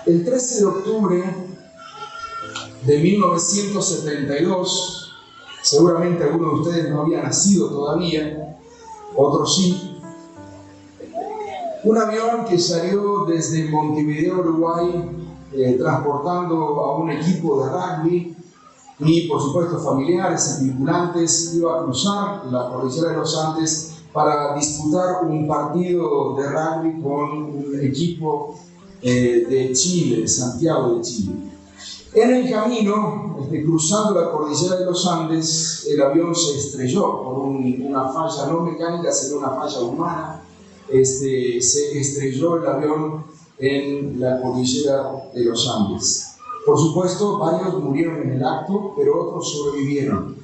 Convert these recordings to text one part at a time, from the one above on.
El 13 de octubre de 1972, seguramente algunos de ustedes no habían nacido todavía, otros sí, un avión que salió desde Montevideo, Uruguay, transportando a un equipo de rugby y, por supuesto, familiares y tripulantes, iba a cruzar la cordillera de los Andes para disputar un partido de rugby con un equipo de Chile, de Santiago de Chile. En el camino, cruzando la cordillera de los Andes, el avión se estrelló por una falla no mecánica, sino una falla humana. Se estrelló el avión en la cordillera de los Andes. Por supuesto, varios murieron en el acto, pero otros sobrevivieron.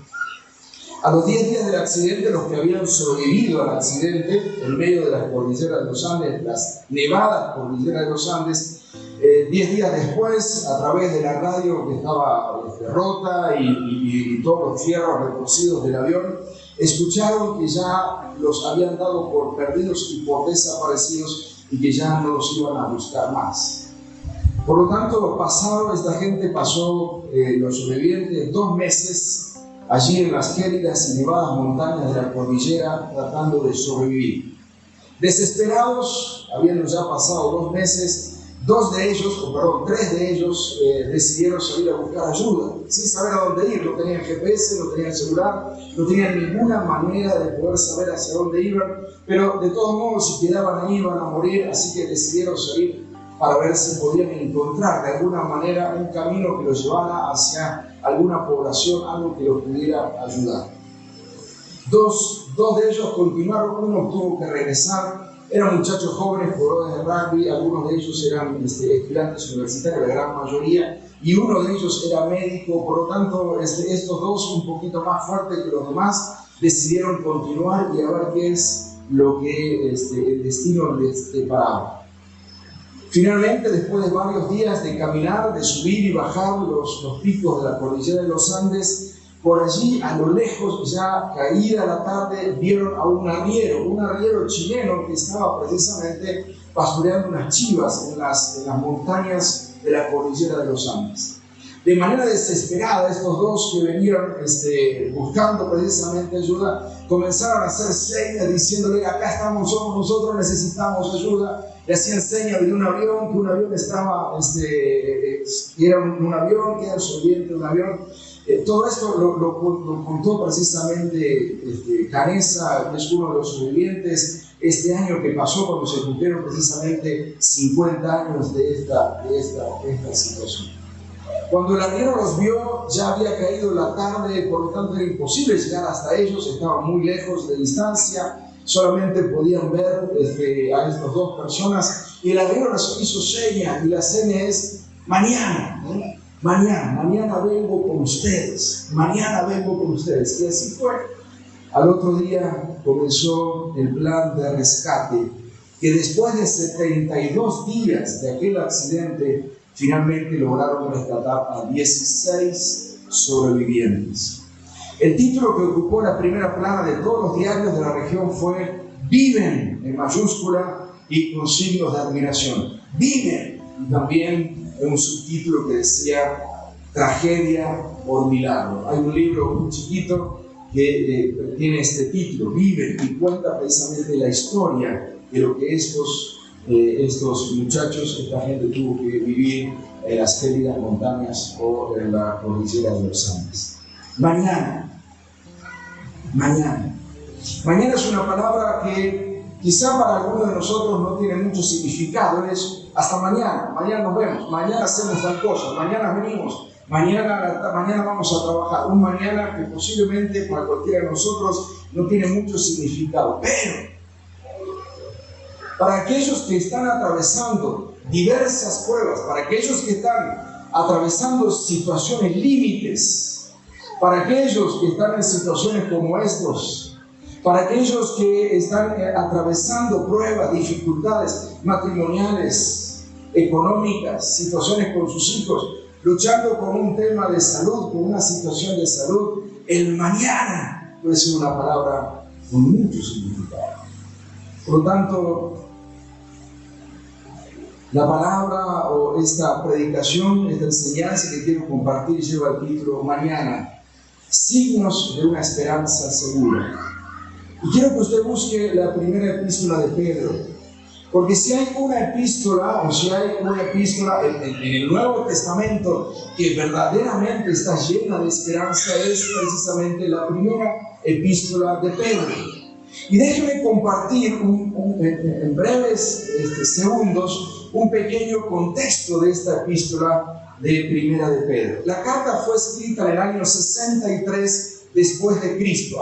A los 10 días del accidente, los que habían sobrevivido al accidente, en medio de las cordilleras de los Andes, las nevadas cordilleras de los Andes, 10 días después, a través de la radio que estaba rota y todos los fierros retorcidos del avión, escucharon que ya los habían dado por perdidos y por desaparecidos y que ya no los iban a buscar más. Por lo tanto, esta gente pasó, los sobrevivientes, 2 meses allí en las gélidas y nevadas montañas de la cordillera tratando de sobrevivir. Desesperados, habiendo ya pasado 2 meses, 3 de ellos decidieron salir a buscar ayuda, sin saber a dónde ir. No tenían GPS, no tenían celular, no tenían ninguna manera de poder saber hacia dónde iban, pero de todos modos, si quedaban ahí iban a morir, así que decidieron salir para ver si podían encontrar de alguna manera un camino que los llevara hacia alguna población, algo que los pudiera ayudar. Dos de ellos continuaron, uno tuvo que regresar. Eran muchachos jóvenes, jugadores de rugby, algunos de ellos eran estudiantes universitarios, la gran mayoría, y uno de ellos era médico. Por lo tanto, estos dos, un poquito más fuertes que los demás, decidieron continuar y a ver qué es lo que el destino les deparaba. Finalmente, después de varios días de caminar, de subir y bajar los picos de la cordillera de los Andes, por allí, a lo lejos, ya caída la tarde, vieron a un arriero chileno que estaba precisamente pastoreando unas chivas en las montañas de la cordillera de los Andes. De manera desesperada, estos dos que venían buscando precisamente ayuda, comenzaron a hacer señas diciéndole: acá estamos, somos nosotros, necesitamos ayuda. Le hacían señas de un avión, que un avión estaba, era un avión, que era el sobreviviente de un avión. Todo esto lo contó precisamente Canessa, que es uno de los sobrevivientes, este año que pasó cuando se cumplieron precisamente 50 años de esta situación. Cuando el arriero los vio, ya había caído la tarde, por lo tanto era imposible llegar hasta ellos, estaban muy lejos de distancia, solamente podían ver a estas 2 personas, y el arriero les hizo seña, y la seña es: mañana, mañana vengo con ustedes, mañana vengo con ustedes. Y así fue. Al otro día comenzó el plan de rescate, que después de 72 días de aquel accidente, finalmente lograron rescatar a 16 sobrevivientes. El título que ocupó la primera plana de todos los diarios de la región fue "Viven", en mayúscula y con signos de admiración. ¡Viven! Y también un subtítulo que decía "Tragedia por milagro". Hay un libro muy chiquito que tiene este título, "Viven", y cuenta precisamente la historia de lo que estos muchachos, esta gente tuvo que vivir en las gélidas montañas o en la cordillera de los Andes. Mañana es una palabra que quizá para algunos de nosotros no tiene mucho significado. Es hasta mañana nos vemos, mañana hacemos tal cosa, mañana venimos, mañana vamos a trabajar. Un mañana que posiblemente para cualquiera de nosotros no tiene mucho significado, pero para aquellos que están atravesando diversas pruebas, para aquellos que están atravesando situaciones límites, para aquellos que están en situaciones como estos, para aquellos que están atravesando pruebas, dificultades matrimoniales, económicas, situaciones con sus hijos, luchando con un tema de salud, con una situación de salud, el mañana puede ser una palabra con mucho significado. Por lo tanto, La palabra o esta predicación, esta enseñanza que quiero compartir lleva el título Mañana, signos de una esperanza segura. Y quiero que usted busque la primera epístola de Pedro, porque si hay una epístola en el Nuevo Testamento que verdaderamente está llena de esperanza, es precisamente la primera epístola de Pedro. Y déjeme compartir en breves segundos un pequeño contexto de esta epístola de Primera de Pedro. La carta fue escrita en el año 63 después de Cristo,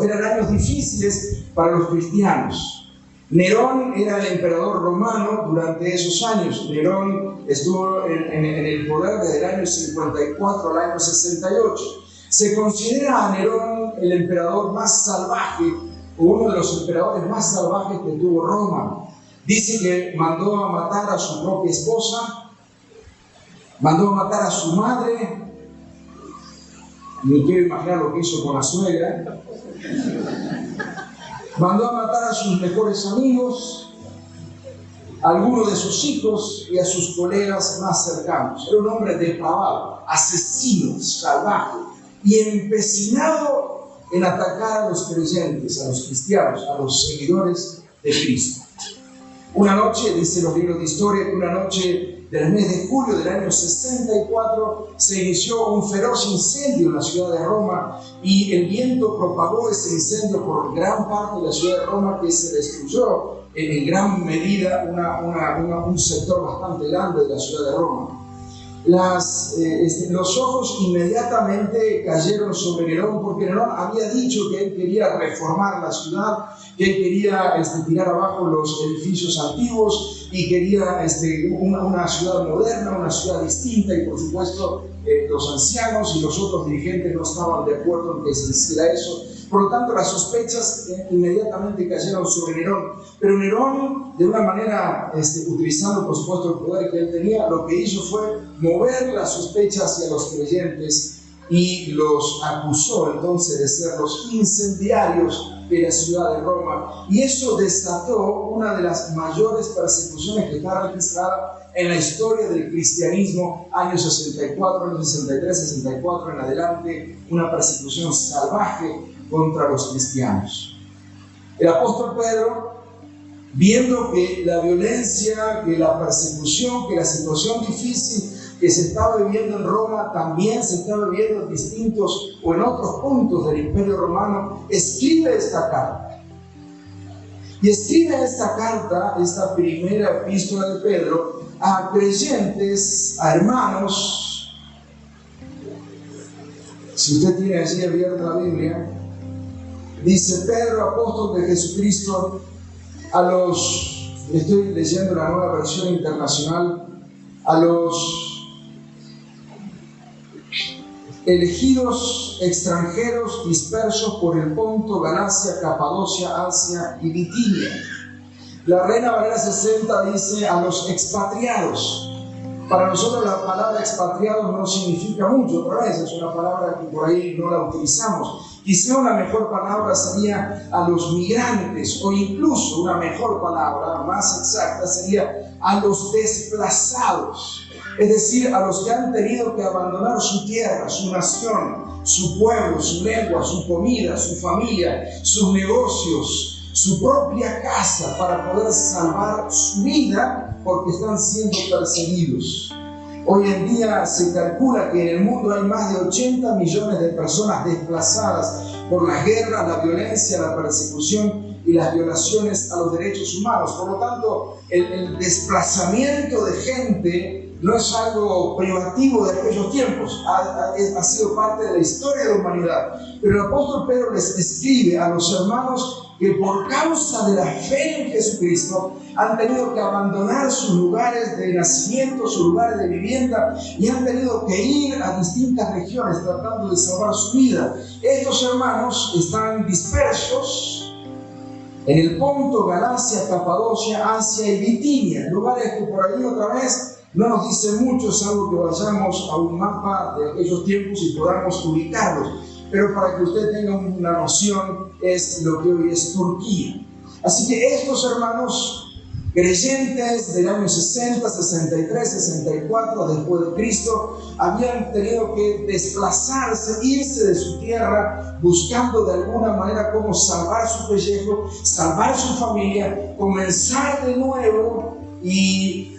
Eran años difíciles para los cristianos. Nerón era el emperador romano durante esos años. Nerón estuvo en el poder desde el año 54 al año 68. Se considera a Nerón el emperador más salvaje, o uno de los emperadores más salvajes que tuvo Roma. Dice que mandó a matar a su propia esposa, mandó a matar a su madre. Ni quiero imaginar lo que hizo con la suegra. Mandó a matar a sus mejores amigos, a algunos de sus hijos y a sus colegas más cercanos. Era un hombre depravado, asesino, salvaje y empecinado en atacar a los creyentes, a los cristianos, a los seguidores de Cristo. Una noche, dicen los libros de historia, que una noche del mes de julio del año 64 se inició un feroz incendio en la ciudad de Roma y el viento propagó ese incendio por gran parte de la ciudad de Roma, que se destruyó en gran medida un sector bastante grande de la ciudad de Roma. Los ojos inmediatamente cayeron sobre Nerón, porque Nerón había dicho que él quería reformar la ciudad, que él quería tirar abajo los edificios antiguos y quería una ciudad moderna, una ciudad distinta, y por supuesto los ancianos y los otros dirigentes no estaban de acuerdo en que se hiciera eso. Por lo tanto, las sospechas inmediatamente cayeron sobre Nerón. Pero Nerón, de una manera, utilizando por supuesto el poder que él tenía, lo que hizo fue mover las sospechas hacia los creyentes y los acusó entonces de ser los incendiarios de la ciudad de Roma. Y eso desató una de las mayores persecuciones que está registrada en la historia del cristianismo, años 64, años 63, 64 en adelante, una persecución salvaje contra los cristianos. El apóstol Pedro, viendo que la violencia, que la persecución, que la situación difícil que se estaba viviendo en Roma también se estaba viviendo en distintos o en otros puntos del Imperio Romano, escribe esta carta. Y escribe esta carta, esta primera epístola de Pedro, a creyentes, a hermanos. Si usted tiene allí abierta la Biblia, dice Pedro, apóstol de Jesucristo, estoy leyendo la Nueva Versión Internacional, a los elegidos extranjeros dispersos por el Ponto, Galacia, Capadocia, Asia y Bitinia. La Reina Valera 60 dice a los expatriados. Para nosotros la palabra expatriados no significa mucho, otra vez, es una palabra que por ahí no la utilizamos. Quizá una mejor palabra sería a los migrantes, o incluso una mejor palabra, más exacta, sería a los desplazados. Es decir, a los que han tenido que abandonar su tierra, su nación, su pueblo, su lengua, su comida, su familia, sus negocios, su propia casa, para poder salvar su vida porque están siendo perseguidos. Hoy en día se calcula que en el mundo hay más de 80 millones de personas desplazadas por las guerras, la violencia, la persecución y las violaciones a los derechos humanos. Por lo tanto, el desplazamiento de gente no es algo privativo de aquellos tiempos, ha sido parte de la historia de la humanidad. Pero el apóstol Pedro les escribe a los hermanos que por causa de la fe en Jesucristo han tenido que abandonar sus lugares de nacimiento, sus lugares de vivienda, y han tenido que ir a distintas regiones tratando de salvar su vida. Estos hermanos están dispersos en el Ponto, Galacia, Capadocia, Asia y Bitinia, lugares que por ahí otra vez no nos dice mucho, es algo que vayamos a un mapa de aquellos tiempos y podamos ubicarlos. Pero para que usted tenga una noción, es lo que hoy es Turquía. Así que estos hermanos Creyentes del año 60, 63, 64 después de Cristo habían tenido que desplazarse, irse de su tierra, buscando de alguna manera cómo salvar su pellejo, salvar su familia, comenzar de nuevo y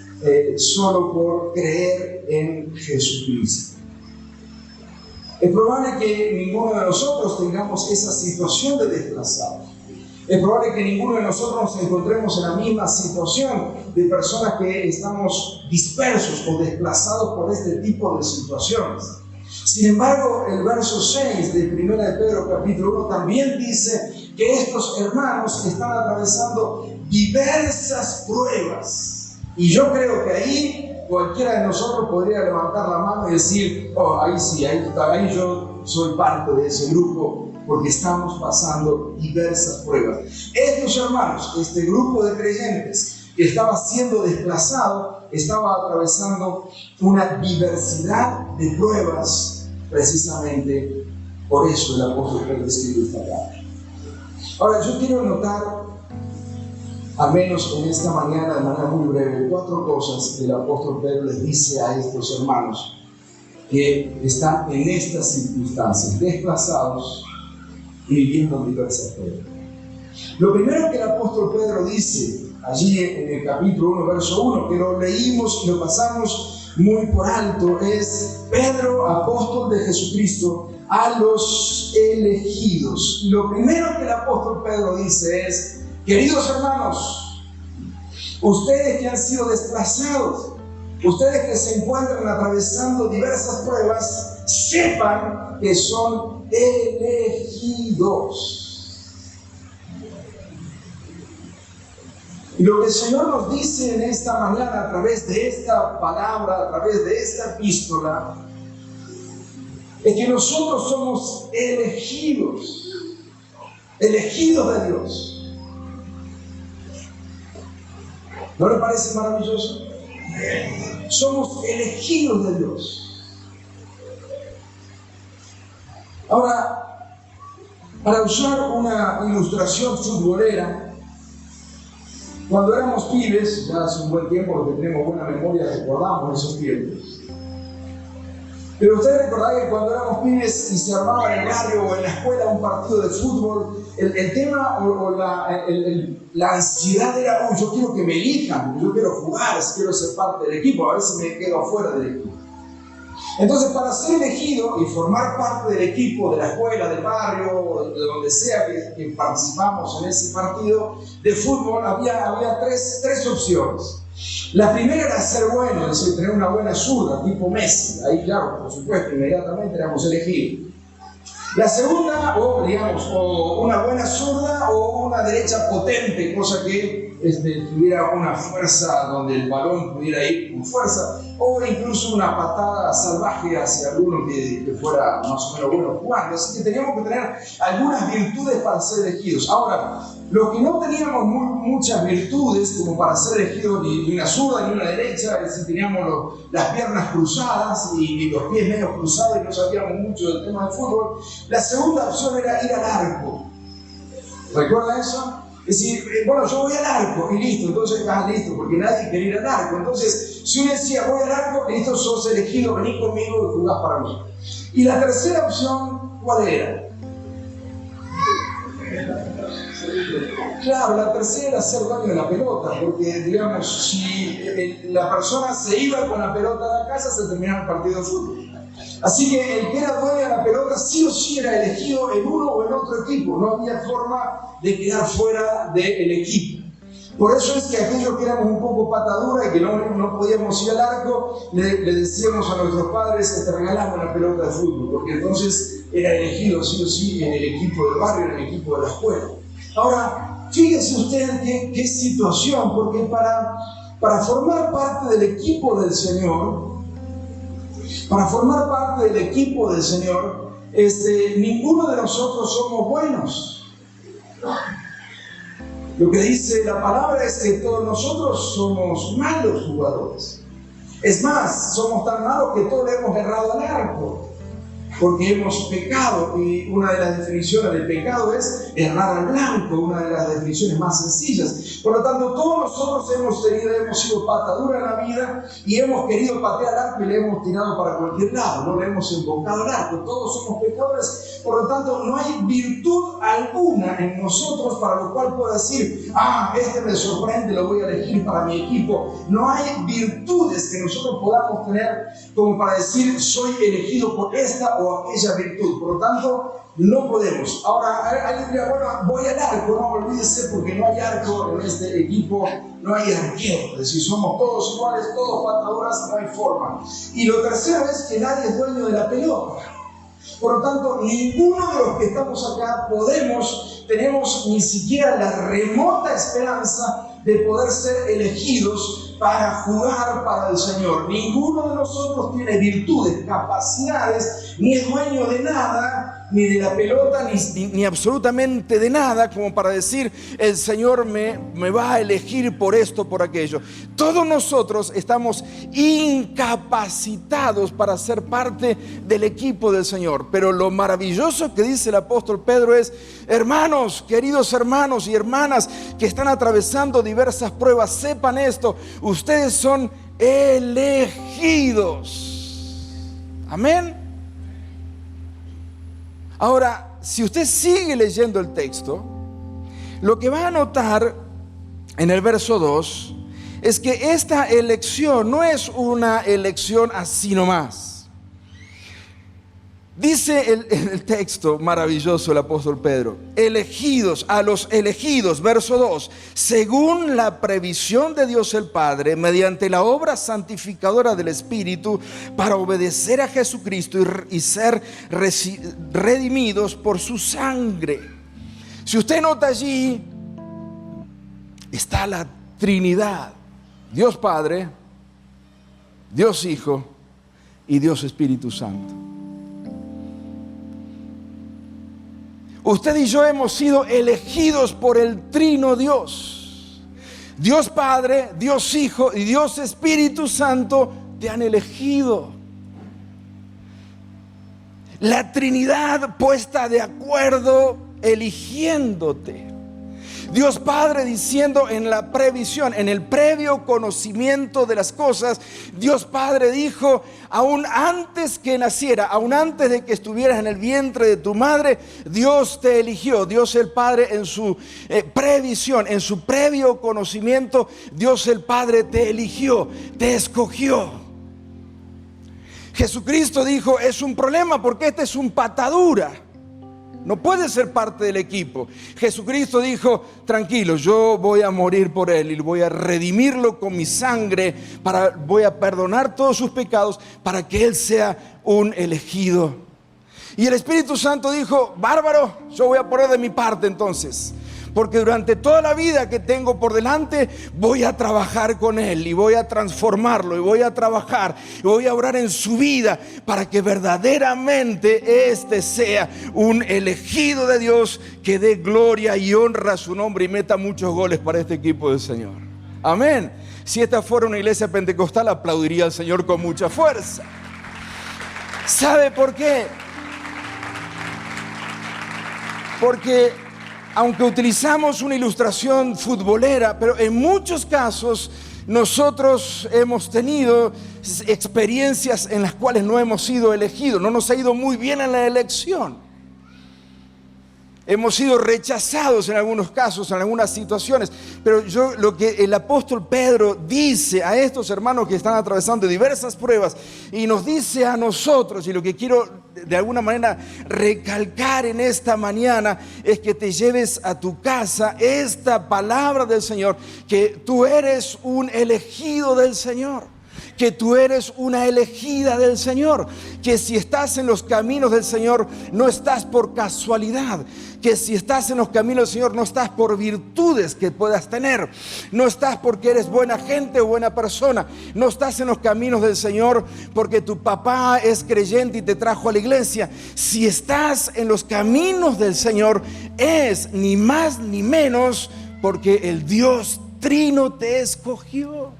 solo por creer en Jesucristo. Es probable que ninguno de nosotros tengamos esa situación de desplazados. Es probable que ninguno de nosotros nos encontremos en la misma situación de personas que estamos dispersos o desplazados por este tipo de situaciones. Sin embargo, el verso 6 de 1 de Pedro capítulo 1 también dice que estos hermanos están atravesando diversas pruebas. Y yo creo que ahí cualquiera de nosotros podría levantar la mano y decir, oh, ahí sí, ahí yo soy parte de ese grupo, porque estamos pasando diversas pruebas. Estos hermanos, este grupo de creyentes que estaba siendo desplazado, estaba atravesando una diversidad de pruebas, precisamente por eso el apóstol Pedro escribe esta carta. Ahora, yo quiero notar, al menos en esta mañana, de manera muy breve, 4 cosas que el apóstol Pedro les dice a estos hermanos que están en estas circunstancias, desplazados y viviendo diversas pruebas. Lo primero que el apóstol Pedro dice allí en el capítulo 1, verso 1, que lo leímos y lo pasamos muy por alto, es Pedro, apóstol de Jesucristo, a los elegidos. Lo primero que el apóstol Pedro dice es: queridos hermanos, ustedes que han sido desplazados, ustedes que se encuentran atravesando diversas pruebas, sepan que son elegidos. Y lo que el Señor nos dice en esta mañana, a través de esta palabra, a través de esta epístola, es que nosotros somos elegidos de Dios. ¿No le parece maravilloso? Somos elegidos de Dios. Ahora, para usar una ilustración futbolera, cuando éramos pibes, ya hace un buen tiempo, porque tenemos buena memoria, recordamos esos tiempos. Pero ustedes recordarán que cuando éramos pibes y se armaba en el barrio o en la escuela un partido de fútbol, el tema o la ansiedad era: yo quiero que me elijan, yo quiero jugar, quiero ser parte del equipo, a veces me quedo afuera del equipo. Entonces, para ser elegido y formar parte del equipo, de la escuela, del barrio, de donde sea que participamos en ese partido de fútbol, había tres opciones. La primera era ser bueno, es decir, tener una buena zurda, tipo Messi. Ahí, claro, por supuesto, inmediatamente éramos elegidos. La segunda, o una buena zurda o una derecha potente, cosa que tuviera una fuerza donde el balón pudiera ir con fuerza, o incluso una patada salvaje hacia alguno que fuera más o menos bueno jugando. Así que teníamos que tener algunas virtudes para ser elegidos. Ahora, los que no teníamos muchas virtudes como para ser elegidos, ni una zurda ni una derecha, es decir, teníamos las piernas cruzadas y los pies medio cruzados y no sabíamos mucho del tema del fútbol, la segunda opción era ir al arco. ¿Recuerda eso? Es decir, bueno, yo voy al arco y listo, entonces listo, porque nadie quería ir al arco. Entonces, si uno decía voy al arco, listo, sos elegido, vení conmigo y jugás para mí. Y la tercera opción, ¿cuál era? Claro, la tercera era hacer daño de la pelota, porque digamos, si la persona se iba con la pelota a la casa, se terminaba el partido de fútbol. Así que el que era dueño de la pelota sí o sí era elegido en uno o en otro equipo, no había forma de quedar fuera del equipo. Por eso es que aquellos que éramos un poco patadura y que no podíamos ir al arco, le decíamos a nuestros padres que te regalamos la pelota de fútbol, porque entonces era elegido sí o sí en el equipo del barrio, en el equipo de la escuela. Ahora, fíjense ustedes qué situación, porque para formar parte del equipo del Señor, ninguno de nosotros somos buenos. Lo que dice la palabra es que todos nosotros somos malos jugadores. Es más, somos tan malos que todos le hemos errado al arco. porque hemos pecado, y una de las definiciones del pecado es errar al blanco, una de las definiciones más sencillas. Por lo tanto, todos nosotros hemos sido patadura en la vida y hemos querido patear al arco y le hemos tirado para cualquier lado, no le hemos embocado al arco. Todos somos pecadores, por lo tanto no hay virtud alguna en nosotros para lo cual pueda decir: este me sorprende, lo voy a elegir para mi equipo. No hay virtudes que nosotros podamos tener como para decir: soy elegido por esta o aquella virtud. Por lo tanto, no podemos. Ahora, alguien diría: bueno, voy al arco. No, olvídese, porque no hay arco en este equipo, no hay arquero. Es decir, somos todos iguales, todos patadoras, no hay forma. Y lo tercero es que nadie es dueño de la pelota. Por lo tanto, ninguno de los que estamos acá tenemos ni siquiera la remota esperanza de poder ser elegidos para jugar para el Señor. Ninguno de nosotros tiene virtudes, capacidades, ni es dueño de nada, ni de la pelota, ni absolutamente de nada, como para decir: el Señor me va a elegir por esto, por aquello. Todos nosotros estamos incapacitados para ser parte del equipo del Señor. Pero lo maravilloso que dice el apóstol Pedro es: hermanos, queridos hermanos y hermanas que están atravesando diversas pruebas, sepan esto: ustedes son elegidos. Amén. Ahora, si usted sigue leyendo el texto, lo que va a notar en el verso 2 es que esta elección no es una elección así nomás. Dice el texto maravilloso el apóstol Pedro: elegidos, a los elegidos, verso 2, según la previsión de Dios el Padre, mediante la obra santificadora del Espíritu, para obedecer a Jesucristo y ser redimidos por su sangre. Si usted nota, allí está la Trinidad: Dios Padre, Dios Hijo y Dios Espíritu Santo. Usted y yo hemos sido elegidos por el Trino Dios. Dios Padre, Dios Hijo y Dios Espíritu Santo te han elegido. La Trinidad puesta de acuerdo, eligiéndote. Dios Padre diciendo en la previsión, en el previo conocimiento de las cosas, Dios Padre dijo: aún antes que naciera, aún antes de que estuvieras en el vientre de tu madre, Dios te eligió. Dios el Padre en su previsión, en su previo conocimiento, Dios el Padre te eligió, te escogió. Jesucristo dijo: es un problema porque este es un patadura, no puede ser parte del equipo. Jesucristo dijo: tranquilo, yo voy a morir por él y voy a redimirlo con mi sangre, voy a perdonar todos sus pecados para que él sea un elegido. Y el Espíritu Santo dijo: bárbaro, yo voy a poner de mi parte entonces, porque durante toda la vida que tengo por delante voy a trabajar con él y voy a transformarlo y voy a trabajar y voy a orar en su vida para que verdaderamente este sea un elegido de Dios, que dé gloria y honra a su nombre y meta muchos goles para este equipo del Señor. Amén. Si esta fuera una iglesia pentecostal, aplaudiría al Señor con mucha fuerza. ¿Sabe por qué? Porque aunque utilizamos una ilustración futbolera, pero en muchos casos nosotros hemos tenido experiencias en las cuales no hemos sido elegidos, no nos ha ido muy bien en la elección. Hemos sido rechazados en algunos casos, en algunas situaciones. Pero lo que el apóstol Pedro dice a estos hermanos que están atravesando diversas pruebas, y nos dice a nosotros, y lo que quiero de alguna manera recalcar en esta mañana, es que te lleves a tu casa esta palabra del Señor: que tú eres un elegido del Señor, que tú eres una elegida del Señor, que si estás en los caminos del Señor no estás por casualidad, que si estás en los caminos del Señor no estás por virtudes que puedas tener, no estás porque eres buena gente o buena persona, no estás en los caminos del Señor porque tu papá es creyente y te trajo a la iglesia. Si estás en los caminos del Señor es ni más ni menos porque el Dios Trino te escogió,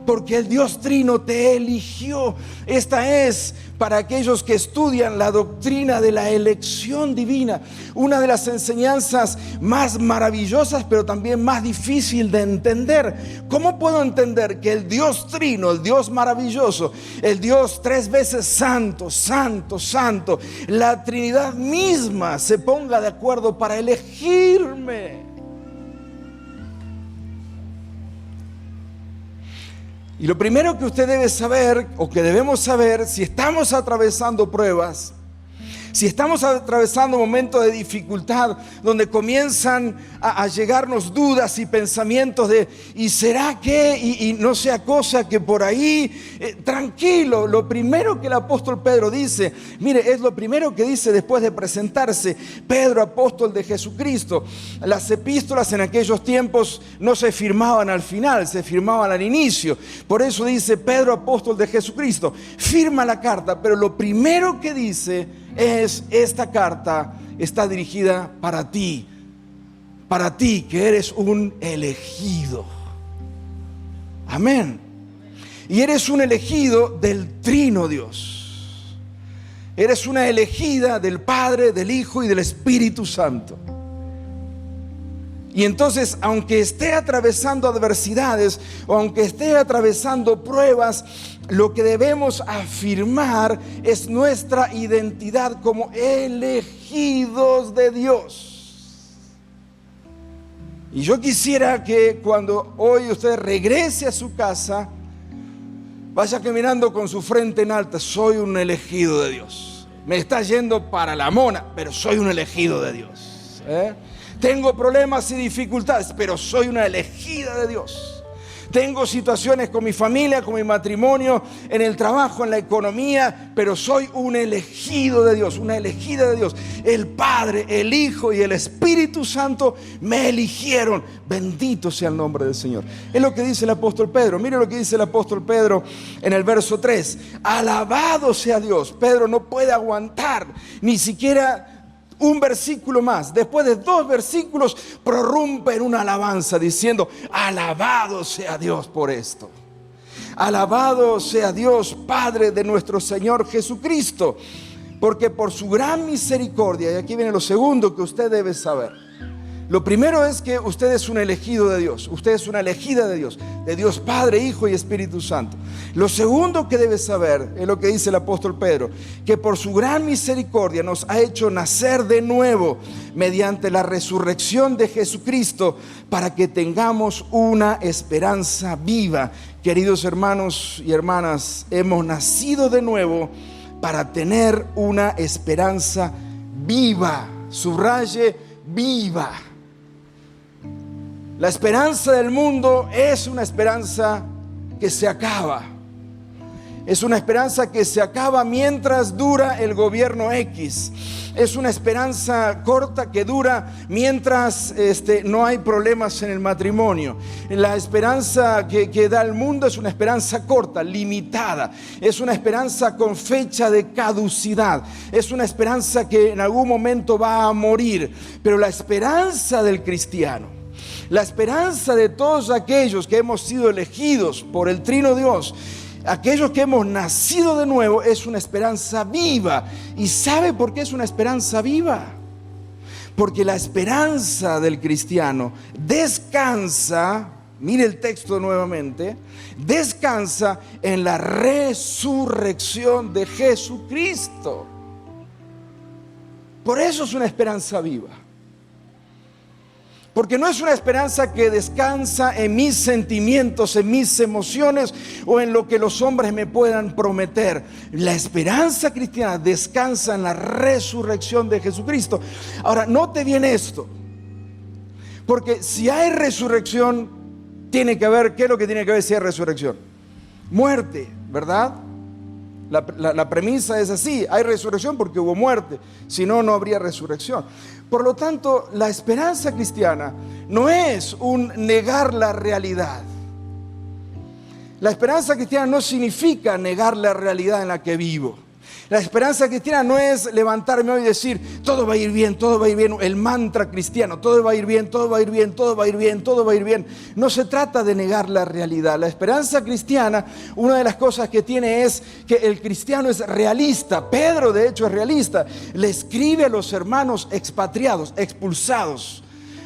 porque el Dios Trino te eligió. Esta es para aquellos que estudian la doctrina de la elección divina. Una de las enseñanzas más maravillosas, pero también más difícil de entender. ¿Cómo puedo entender que el Dios trino, el Dios maravilloso, el Dios 3 veces santo, santo, santo, la Trinidad misma se ponga de acuerdo para elegirme? Y lo primero que usted debe saber, o que debemos saber, si estamos atravesando pruebas, si estamos atravesando momentos de dificultad, donde comienzan a llegarnos dudas y pensamientos de ¿y será que? Y no sea cosa que por ahí, tranquilo. Lo primero que el apóstol Pedro dice, mire, es lo primero que dice después de presentarse. Pedro, apóstol de Jesucristo. Las epístolas en aquellos tiempos no se firmaban al final, se firmaban al inicio. Por eso dice Pedro, apóstol de Jesucristo. Firma la carta, pero lo primero que dice es: esta carta está dirigida para ti que eres un elegido. Amén. Y eres un elegido del Trino Dios. Eres una elegida del Padre, del Hijo y del Espíritu Santo. Y entonces, aunque esté atravesando adversidades o aunque esté atravesando pruebas, lo que debemos afirmar es nuestra identidad como elegidos de Dios. Y yo quisiera que cuando hoy usted regrese a su casa, vaya caminando con su frente en alta. Soy un elegido de Dios. Me está yendo para la mona, pero soy un elegido de Dios. Tengo problemas y dificultades, pero soy una elegida de Dios. Tengo situaciones con mi familia, con mi matrimonio, en el trabajo, en la economía, pero soy un elegido de Dios, una elegida de Dios. El Padre, el Hijo y el Espíritu Santo me eligieron. Bendito sea el nombre del Señor. Es lo que dice el apóstol Pedro. Mire lo que dice el apóstol Pedro en el verso 3. Alabado sea Dios. Pedro no puede aguantar ni siquiera un versículo más. Después de 2 versículos prorrumpe en una alabanza diciendo: alabado sea Dios por esto. Alabado sea Dios, Padre de nuestro Señor Jesucristo, porque por su gran misericordia, y aquí viene lo segundo que usted debe saber. Lo primero es que usted es un elegido de Dios. Usted es una elegida de Dios Padre, Hijo y Espíritu Santo. Lo segundo que debe saber es lo que dice el apóstol Pedro, que por su gran misericordia nos ha hecho nacer de nuevo mediante la resurrección de Jesucristo, para que tengamos una esperanza viva. Queridos hermanos y hermanas, hemos nacido de nuevo para tener una esperanza viva. Subraye: viva. La esperanza del mundo es una esperanza que se acaba. Es una esperanza que se acaba mientras dura el gobierno X. Es una esperanza corta que dura mientras no hay problemas en el matrimonio. La esperanza que da el mundo es una esperanza corta, limitada. Es una esperanza con fecha de caducidad. Es una esperanza que en algún momento va a morir. Pero la esperanza del cristiano, la esperanza de todos aquellos que hemos sido elegidos por el Trino Dios, aquellos que hemos nacido de nuevo, es una esperanza viva. ¿Y sabe por qué es una esperanza viva? Porque la esperanza del cristiano descansa, mire el texto nuevamente, descansa en la resurrección de Jesucristo. Por eso es una esperanza viva. Porque no es una esperanza que descansa en mis sentimientos, en mis emociones o en lo que los hombres me puedan prometer. La esperanza cristiana descansa en la resurrección de Jesucristo. Ahora, note bien esto. Porque si hay resurrección, tiene que haber, ¿qué es lo que tiene que haber si hay resurrección? Muerte, ¿verdad? La premisa es así: hay resurrección porque hubo muerte, si no, no habría resurrección. Por lo tanto, la esperanza cristiana no es un negar la realidad. La esperanza cristiana no significa negar la realidad en la que vivo. La esperanza cristiana no es levantarme hoy y decir, todo va a ir bien, todo va a ir bien. El mantra cristiano, todo va a ir bien, todo va a ir bien, todo va a ir bien, todo va a ir bien. No se trata de negar la realidad. La esperanza cristiana, una de las cosas que tiene es que el cristiano es realista. Pedro, de hecho, es realista. Le escribe a los hermanos expatriados, expulsados,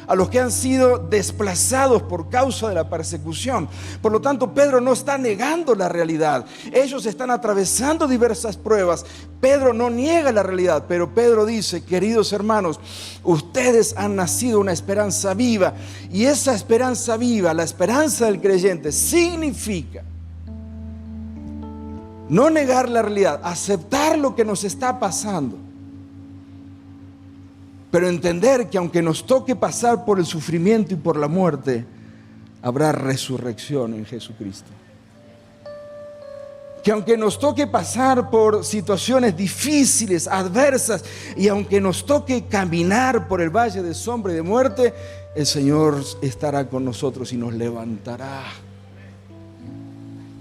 a los que han sido desplazados por causa de la persecución. Por lo tanto, Pedro no está negando la realidad. Ellos están atravesando diversas pruebas. Pedro no niega la realidad, pero Pedro dice, queridos hermanos, ustedes han nacido una esperanza viva. Y esa esperanza viva, la esperanza del creyente, significa no negar la realidad, aceptar lo que nos está pasando, pero entender que aunque nos toque pasar por el sufrimiento y por la muerte, habrá resurrección en Jesucristo. Que aunque nos toque pasar por situaciones difíciles, adversas, y aunque nos toque caminar por el valle de sombra y de muerte, el Señor estará con nosotros y nos levantará.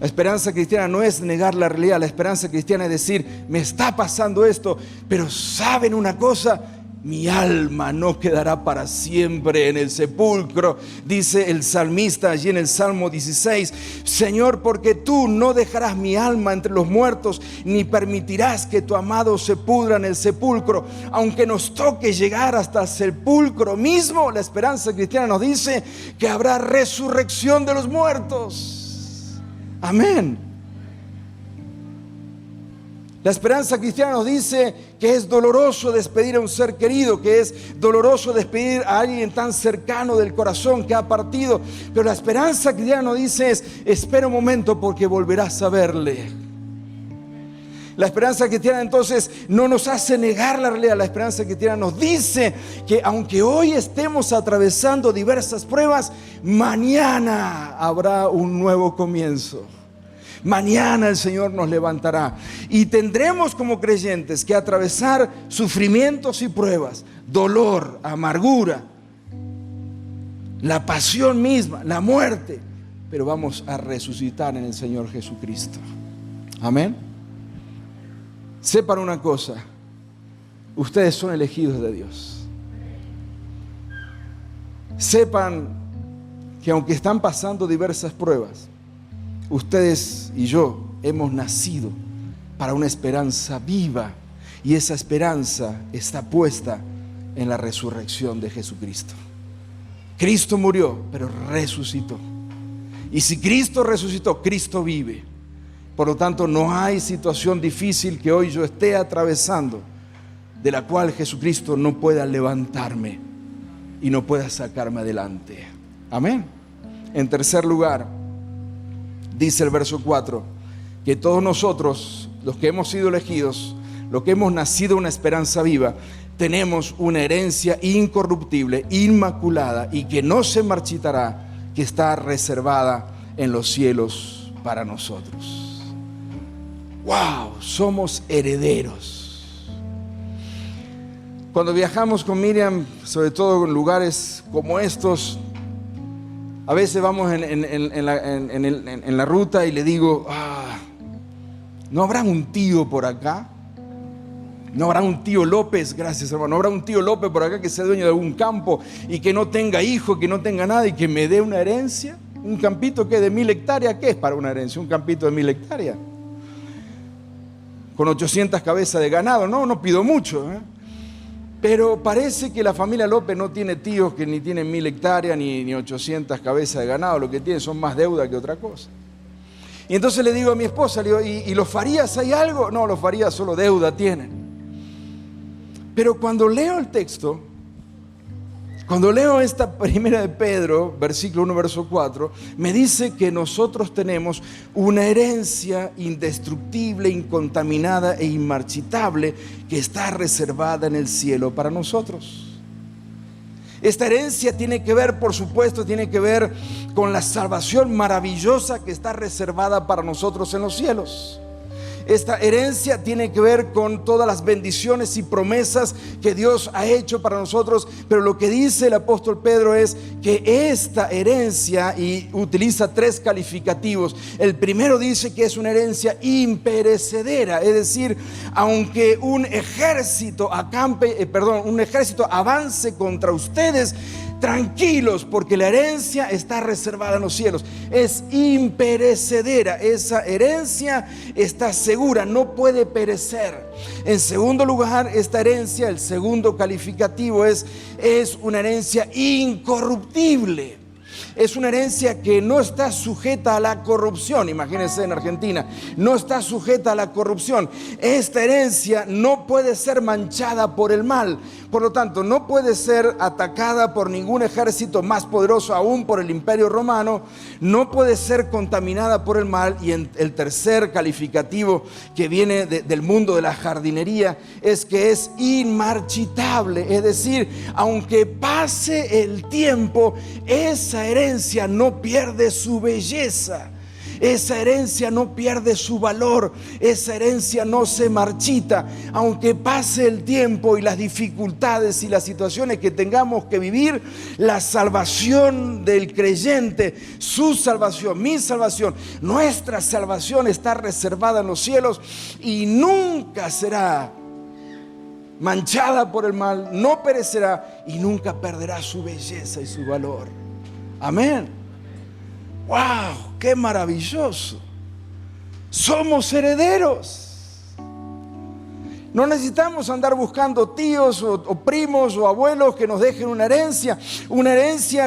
La esperanza cristiana no es negar la realidad. La esperanza cristiana es decir, me está pasando esto, pero ¿saben una cosa? Mi alma no quedará para siempre en el sepulcro. Dice el salmista allí en el Salmo 16, Señor, porque tú no dejarás mi alma entre los muertos, ni permitirás que tu amado se pudra en el sepulcro. Aunque nos toque llegar hasta el sepulcro mismo, la esperanza cristiana nos dice que habrá resurrección de los muertos. Amén. La esperanza cristiana nos dice que es doloroso despedir a un ser querido, que es doloroso despedir a alguien tan cercano del corazón que ha partido. Pero la esperanza cristiana nos dice espera un momento porque volverás a verle. La esperanza cristiana entonces no nos hace negar la realidad. La esperanza cristiana nos dice que aunque hoy estemos atravesando diversas pruebas, mañana habrá un nuevo comienzo. Mañana el Señor nos levantará y tendremos como creyentes que atravesar sufrimientos y pruebas, dolor, amargura, la pasión misma, la muerte, pero vamos a resucitar en el Señor Jesucristo. Amén. Sepan una cosa, ustedes son elegidos de Dios. Sepan que aunque están pasando diversas pruebas, ustedes y yo hemos nacido para una esperanza viva, y esa esperanza está puesta en la resurrección de Jesucristo. Cristo murió, pero resucitó. Y si Cristo resucitó, Cristo vive. Por lo tanto, no hay situación difícil que hoy yo esté atravesando de la cual Jesucristo no pueda levantarme y no pueda sacarme adelante. Amén. En tercer lugar, dice el verso 4, que todos nosotros, los que hemos sido elegidos, los que hemos nacido una esperanza viva, tenemos una herencia incorruptible, inmaculada y que no se marchitará, que está reservada en los cielos para nosotros. ¡Wow! Somos herederos. Cuando viajamos con Miriam, sobre todo en lugares como estos, a veces vamos en la ruta y le digo, ¿no habrá un tío por acá? ¿No habrá un tío López? Gracias, hermano. ¿No habrá un tío López por acá que sea dueño de algún campo y que no tenga hijo, que no tenga nada y que me dé una herencia? ¿Un campito que de 1000 hectáreas? ¿Qué es para una herencia? Un campito de 1000 hectáreas. Con 800 cabezas de ganado. No pido mucho, ¿eh? Pero parece que la familia López no tiene tíos que ni tienen 1000 hectáreas ni 800 cabezas de ganado. Lo que tienen son más deuda que otra cosa. Y entonces le digo a mi esposa, le digo, ¿y los Farías hay algo? No, los Farías solo deuda tienen. Pero cuando leo el texto, cuando leo esta primera de Pedro, versículo 1, verso 4, me dice que nosotros tenemos una herencia indestructible, incontaminada e inmarchitable que está reservada en el cielo para nosotros. Esta herencia tiene que ver, por supuesto, tiene que ver con la salvación maravillosa que está reservada para nosotros en los cielos. Esta herencia tiene que ver con todas las bendiciones y promesas que Dios ha hecho para nosotros. Pero lo que dice el apóstol Pedro es que esta herencia, y utiliza 3 calificativos. El primero dice que es una herencia imperecedera, es decir, aunque un ejército avance contra ustedes, tranquilos, porque la herencia está reservada en los cielos. Es imperecedera. Esa herencia está segura, no puede perecer. En segundo lugar, esta herencia, el segundo calificativo es una herencia incorruptible. Es una herencia que no está sujeta a la corrupción. Imagínense en Argentina, no está sujeta a la corrupción. Esta herencia no puede ser manchada por el mal. Por lo tanto, no puede ser atacada por ningún ejército más poderoso, aún por el Imperio Romano. No puede ser contaminada por el mal. Y el tercer calificativo, que viene del mundo de la jardinería, es que es inmarchitable. Es decir, aunque pase el tiempo, esa herencia no pierde su belleza. Esa herencia no pierde su valor. Esa herencia no se marchita. Aunque pase el tiempo y las dificultades y las situaciones que tengamos que vivir, la salvación del creyente, su salvación, mi salvación, nuestra salvación está reservada en los cielos y nunca será manchada por el mal, no perecerá y nunca perderá su belleza y su valor. Amén. ¡Wow! ¡Qué maravilloso! Somos herederos. No necesitamos andar buscando tíos o primos o abuelos que nos dejen una herencia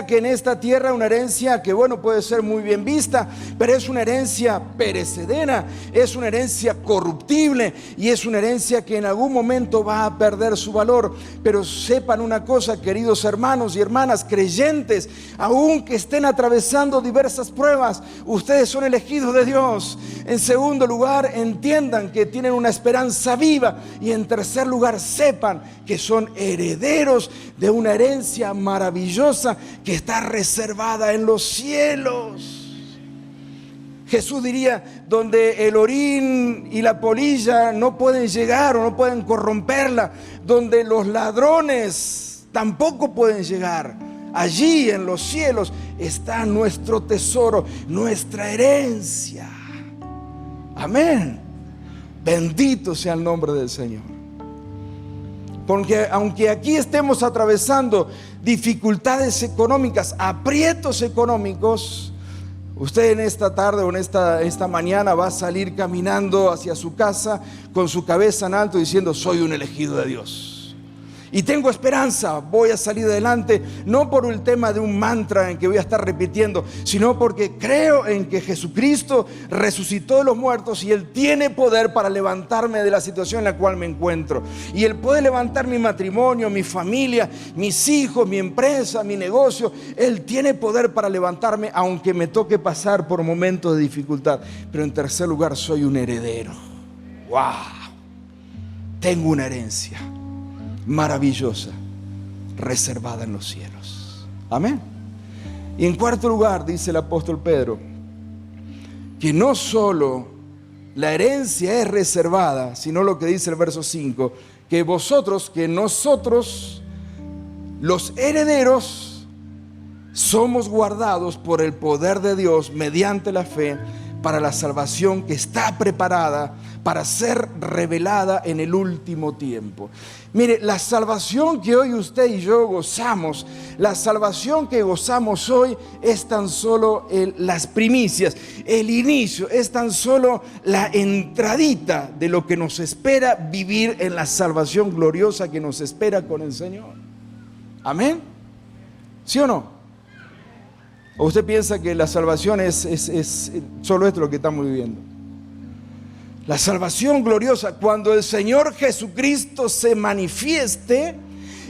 que en esta tierra, una herencia que puede ser muy bien vista, pero es una herencia perecedera, es una herencia corruptible y es una herencia que en algún momento va a perder su valor. Pero sepan una cosa, queridos hermanos y hermanas creyentes, aunque estén atravesando diversas pruebas, ustedes son elegidos de Dios. En segundo lugar, entiendan que tienen una esperanza viva. Y en tercer lugar, sepan que son herederos de una herencia maravillosa que está reservada en los cielos. Jesús diría, donde el orín y la polilla no pueden llegar o no pueden corromperla, donde los ladrones tampoco pueden llegar, allí en los cielos está nuestro tesoro, nuestra herencia. Amén. Bendito sea el nombre del Señor. Porque aunque aquí estemos atravesando dificultades económicas, aprietos económicos, usted en esta tarde o en esta mañana va a salir caminando hacia su casa con su cabeza en alto diciendo: soy un elegido de Dios. Y tengo esperanza, voy a salir adelante, no por el tema de un mantra en que voy a estar repitiendo, sino porque creo en que Jesucristo resucitó de los muertos y Él tiene poder para levantarme de la situación en la cual me encuentro. Y Él puede levantar mi matrimonio, mi familia, mis hijos, mi empresa, mi negocio. Él tiene poder para levantarme aunque me toque pasar por momentos de dificultad. Pero en tercer lugar, soy un heredero. ¡Wow! Tengo una herencia maravillosa, reservada en los cielos. Amén. Y en cuarto lugar, dice el apóstol Pedro, que no solo la herencia es reservada, sino lo que dice el verso 5, que nosotros, los herederos, somos guardados por el poder de Dios mediante la fe para la salvación que está preparada para ser revelada en el último tiempo. Mire, la salvación que hoy usted y yo gozamos, la salvación que gozamos hoy es tan solo las primicias, el inicio, es tan solo la entradita de lo que nos espera vivir en la salvación gloriosa que nos espera con el Señor. Amén. ¿Sí o no? ¿O usted piensa que la salvación es solo esto lo que estamos viviendo? La salvación gloriosa, cuando el Señor Jesucristo se manifieste,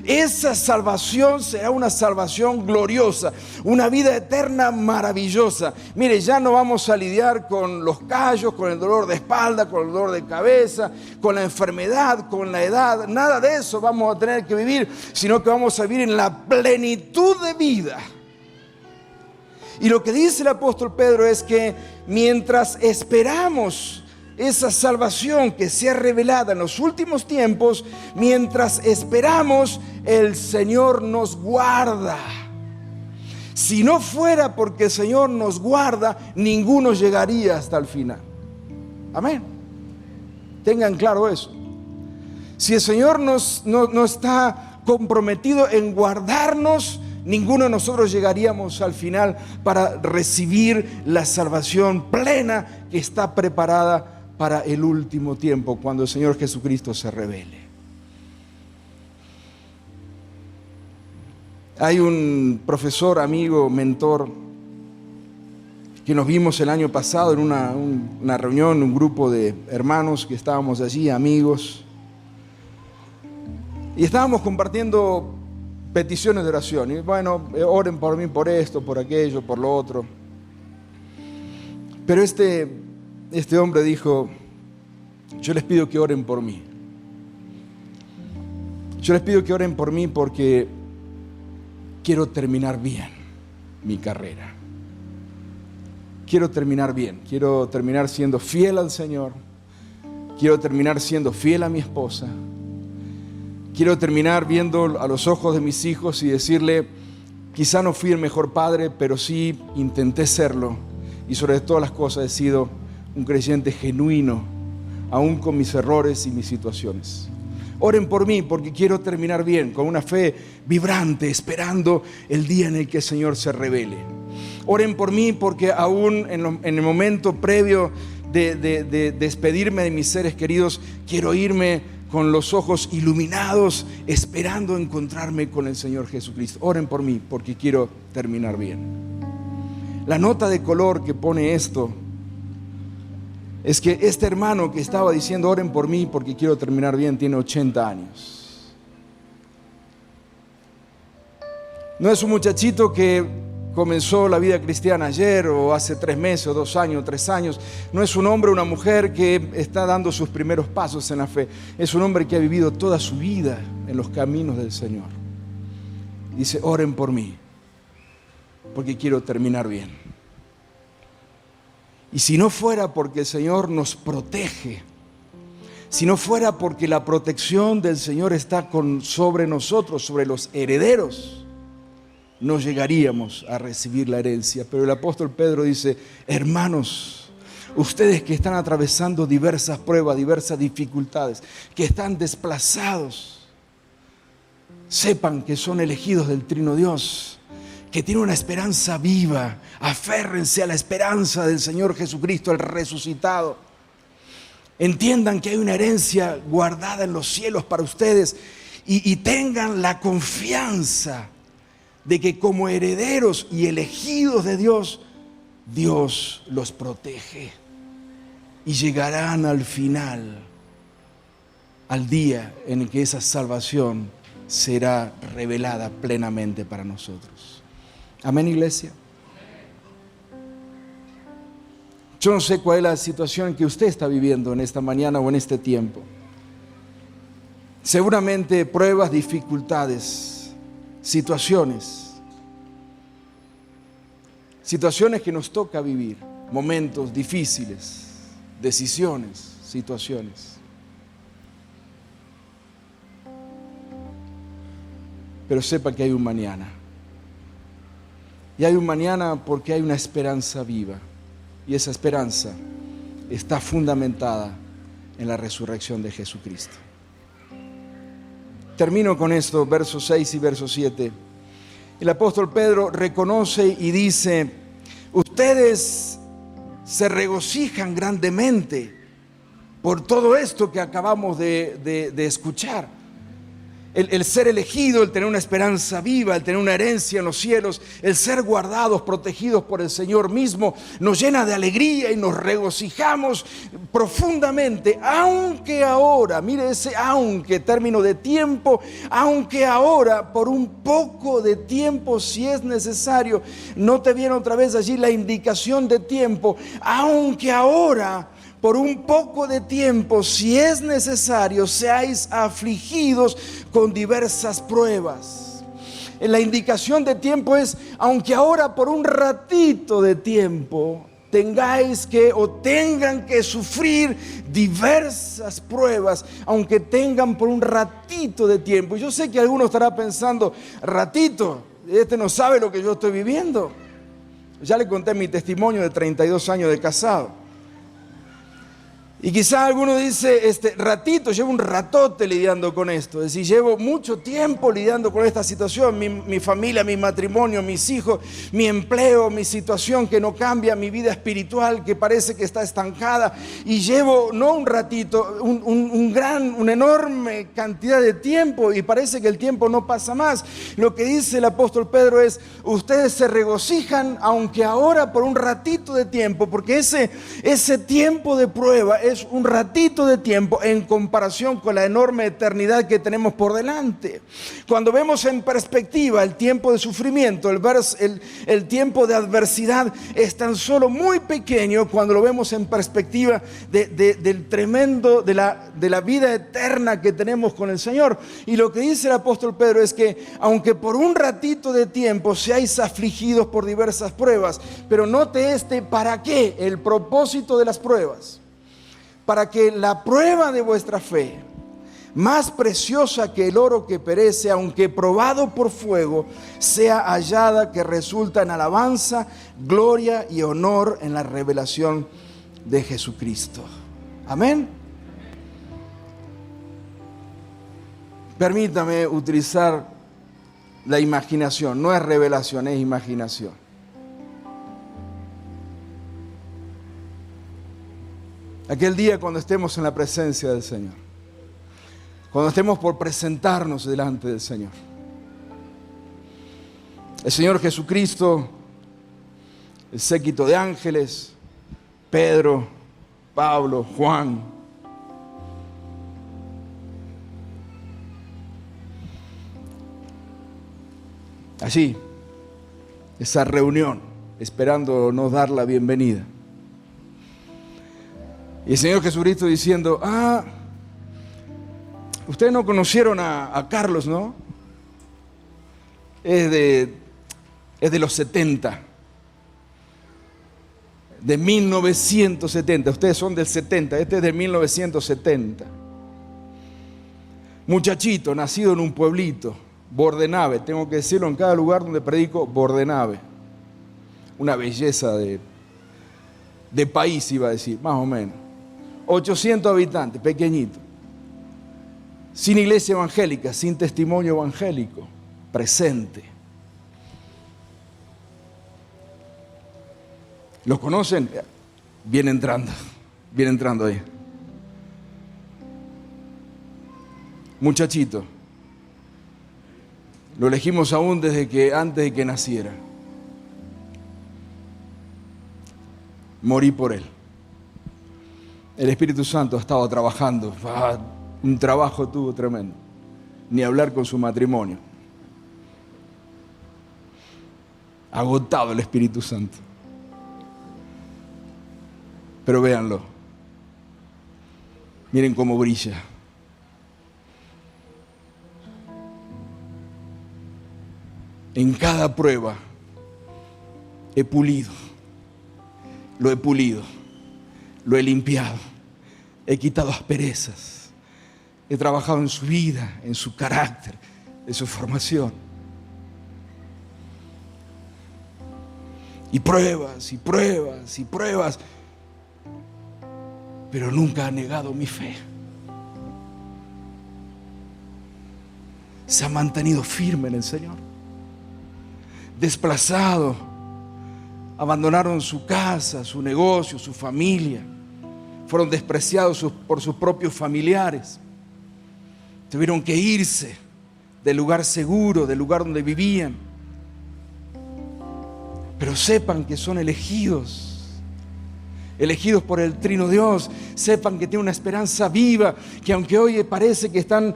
esa salvación será una salvación gloriosa, una vida eterna maravillosa. Mire, ya no vamos a lidiar con los callos, con el dolor de espalda, con el dolor de cabeza, con la enfermedad, con la edad. Nada de eso vamos a tener que vivir, sino que vamos a vivir en la plenitud de vida. Y lo que dice el apóstol Pedro es que mientras esperamos esa salvación que sea revelada en los últimos tiempos, mientras esperamos, el Señor nos guarda. Si no fuera porque el Señor nos guarda, ninguno llegaría hasta el final. Amén. Tengan claro eso. Si el Señor no está comprometido en guardarnos, ninguno de nosotros llegaríamos al final para recibir la salvación plena que está preparada para el último tiempo, cuando el Señor Jesucristo se revele. Hay un profesor, amigo, mentor, que nos vimos el año pasado en una reunión, un grupo de hermanos que estábamos allí, amigos, y estábamos compartiendo peticiones de oración. Y bueno, oren por mí, por esto, por aquello, por lo otro. Pero este hombre dijo: yo les pido que oren por mí. Yo les pido que oren por mí porque quiero terminar bien mi carrera. Quiero terminar bien. Quiero terminar siendo fiel al Señor. Quiero terminar siendo fiel a mi esposa. Quiero terminar viendo a los ojos de mis hijos y decirle: quizá no fui el mejor padre, pero sí intenté serlo. Y sobre todas las cosas he sido un creyente genuino, aún con mis errores y mis situaciones. Oren por mí porque quiero terminar bien, con una fe vibrante, esperando el día en el que el Señor se revele. Oren por mí porque aún en el momento previo de despedirme de mis seres queridos, quiero irme con los ojos iluminados, esperando encontrarme con el Señor Jesucristo. Oren por mí porque quiero terminar bien. La nota de color que pone esto es que este hermano que estaba diciendo oren por mí porque quiero terminar bien, tiene 80 años. No es un muchachito que comenzó la vida cristiana ayer o hace 3 meses o 2 años, 3 años. No es un hombre o una mujer que está dando sus primeros pasos en la fe. Es un hombre que ha vivido toda su vida en los caminos del Señor. Dice: oren por mí porque quiero terminar bien. Y si no fuera porque el Señor nos protege, si no fuera porque la protección del Señor está sobre nosotros, sobre los herederos, no llegaríamos a recibir la herencia. Pero el apóstol Pedro dice: hermanos, ustedes que están atravesando diversas pruebas, diversas dificultades, que están desplazados, sepan que son elegidos del Trino Dios, que tienen una esperanza viva. Aférrense a la esperanza del Señor Jesucristo, el resucitado. Entiendan que hay una herencia guardada en los cielos para ustedes y tengan la confianza de que como herederos y elegidos de Dios, Dios los protege y llegarán al final, al día en el que esa salvación será revelada plenamente para nosotros. Amén, iglesia. Yo no sé cuál es la situación que usted está viviendo en esta mañana o en este tiempo. Seguramente pruebas, dificultades, situaciones que nos toca vivir, momentos difíciles, decisiones, situaciones. Pero sepa que hay un mañana. Y hay un mañana porque hay una esperanza viva. Y esa esperanza está fundamentada en la resurrección de Jesucristo. Termino con esto, versos 6 y verso 7. El apóstol Pedro reconoce y dice: ustedes se regocijan grandemente por todo esto que acabamos de escuchar. El ser elegido, el tener una esperanza viva, el tener una herencia en los cielos, el ser guardados, protegidos por el Señor mismo, nos llena de alegría y nos regocijamos profundamente, aunque ahora, mire ese aunque, término de tiempo, aunque ahora, por un poco de tiempo, si es necesario. ¿No te viene otra vez allí la indicación de tiempo? Aunque ahora, por un poco de tiempo, si es necesario, seáis afligidos con diversas pruebas. La indicación de tiempo es, aunque ahora por un ratito de tiempo, tengáis que o tengan que sufrir diversas pruebas, aunque tengan por un ratito de tiempo. Yo sé que alguno estará pensando, ratito, este no sabe lo que yo estoy viviendo. Ya le conté mi testimonio de 32 años de casado. Y quizá alguno dice, ratito, llevo un ratote lidiando con esto. Es decir, llevo mucho tiempo lidiando con esta situación. Mi familia, mi matrimonio, mis hijos, mi empleo, mi situación que no cambia, mi vida espiritual que parece que está estancada. Y llevo, no un ratito, una enorme cantidad de tiempo y parece que el tiempo no pasa más. Lo que dice el apóstol Pedro es, ustedes se regocijan aunque ahora por un ratito de tiempo, porque ese tiempo de prueba es un ratito de tiempo en comparación con la enorme eternidad que tenemos por delante. Cuando vemos en perspectiva el tiempo de sufrimiento, el tiempo de adversidad es tan solo muy pequeño cuando lo vemos en perspectiva del tremendo, de la vida eterna que tenemos con el Señor. Y lo que dice el apóstol Pedro es que aunque por un ratito de tiempo seáis afligidos por diversas pruebas, pero note ¿para qué? El propósito de las pruebas. Para que la prueba de vuestra fe, más preciosa que el oro que perece, aunque probado por fuego, sea hallada que resulta en alabanza, gloria y honor en la revelación de Jesucristo. Amén. Permítame utilizar la imaginación, no es revelación, es imaginación. Aquel día cuando estemos en la presencia del Señor, cuando estemos por presentarnos delante del Señor, el Señor Jesucristo, el séquito de ángeles, Pedro, Pablo, Juan, allí, esa reunión, esperándonos dar la bienvenida. Y el Señor Jesucristo diciendo, ustedes no conocieron a Carlos, ¿no? Es de los 70, de 1970, ustedes son del 70, este es de 1970. Muchachito, nacido en un pueblito, Bordenave, tengo que decirlo en cada lugar donde predico, Bordenave. Una belleza de país, iba a decir, más o menos. 800 habitantes, pequeñito. Sin iglesia evangélica, sin testimonio evangélico, presente. ¿Los conocen? Viene entrando ahí. Muchachito. Lo elegimos aún antes de que naciera. Morí por él. El Espíritu Santo ha estado trabajando, un trabajo tuvo tremendo, ni hablar con su matrimonio. Agotado el Espíritu Santo. Pero véanlo, miren cómo brilla. En cada prueba he pulido, lo he limpiado, he quitado asperezas, he trabajado en su vida, en su carácter, en su formación. Y pruebas, y pruebas, y pruebas, pero nunca ha negado mi fe. Se ha mantenido firme en el Señor. Desplazado, abandonaron su casa, su negocio, su familia. Fueron despreciados por sus propios familiares. Tuvieron que irse del lugar seguro, del lugar donde vivían. Pero sepan que son elegidos por el Trino Dios. Sepan que tienen una esperanza viva, que aunque hoy parece que están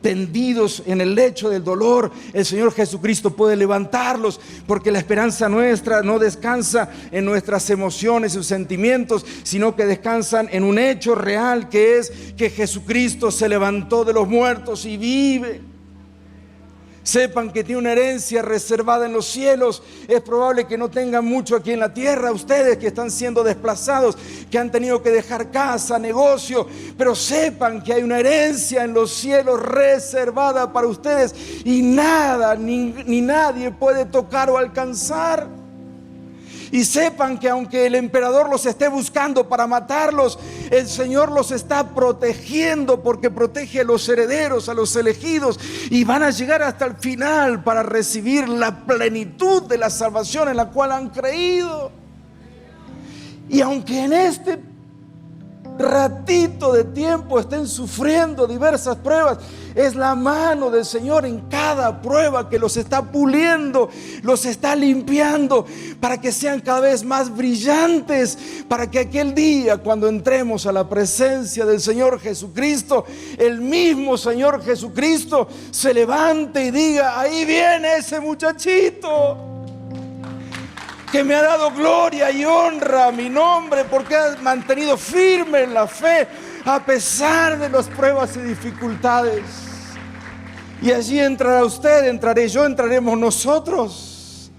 tendidos en el lecho del dolor, el Señor Jesucristo puede levantarlos, porque la esperanza nuestra no descansa en nuestras emociones y sentimientos, sino que descansan en un hecho real, que es que Jesucristo se levantó de los muertos y vive. Sepan que tiene una herencia reservada en los cielos. Es probable que no tengan mucho aquí en la tierra, ustedes que están siendo desplazados, que han tenido que dejar casa, negocio, pero sepan que hay una herencia en los cielos reservada para ustedes y nada ni nadie puede tocar o alcanzar. Y sepan que aunque el emperador los esté buscando para matarlos, el Señor los está protegiendo, porque protege a los herederos, a los elegidos, y van a llegar hasta el final para recibir la plenitud de la salvación en la cual han creído. Y aunque en este ratito de tiempo estén sufriendo diversas pruebas, es la mano del Señor en cada prueba que los está puliendo, los está limpiando para que sean cada vez más brillantes, para que aquel día, cuando entremos a la presencia del Señor Jesucristo, el mismo Señor Jesucristo se levante y diga: ahí viene ese muchachito que me ha dado gloria y honra a mi nombre, porque ha mantenido firme en la fe a pesar de las pruebas y dificultades. Y allí entrará usted, entraré yo, entraremos nosotros.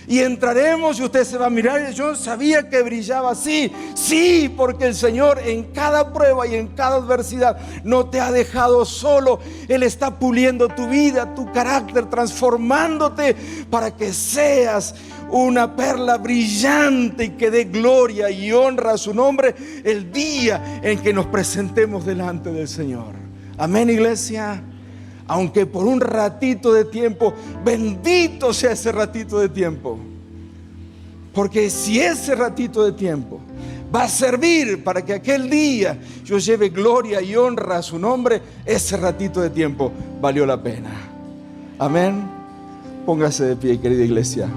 Y entraremos y usted se va a mirar y yo sabía que brillaba así. Sí, porque el Señor en cada prueba y en cada adversidad no te ha dejado solo. Él está puliendo tu vida, tu carácter, transformándote para que seas una perla brillante y que dé gloria y honra a su nombre el día en que nos presentemos delante del Señor. Amén, iglesia. Aunque por un ratito de tiempo, bendito sea ese ratito de tiempo. Porque si ese ratito de tiempo va a servir para que aquel día yo lleve gloria y honra a su nombre, ese ratito de tiempo valió la pena. Amén. Póngase de pie, querida iglesia.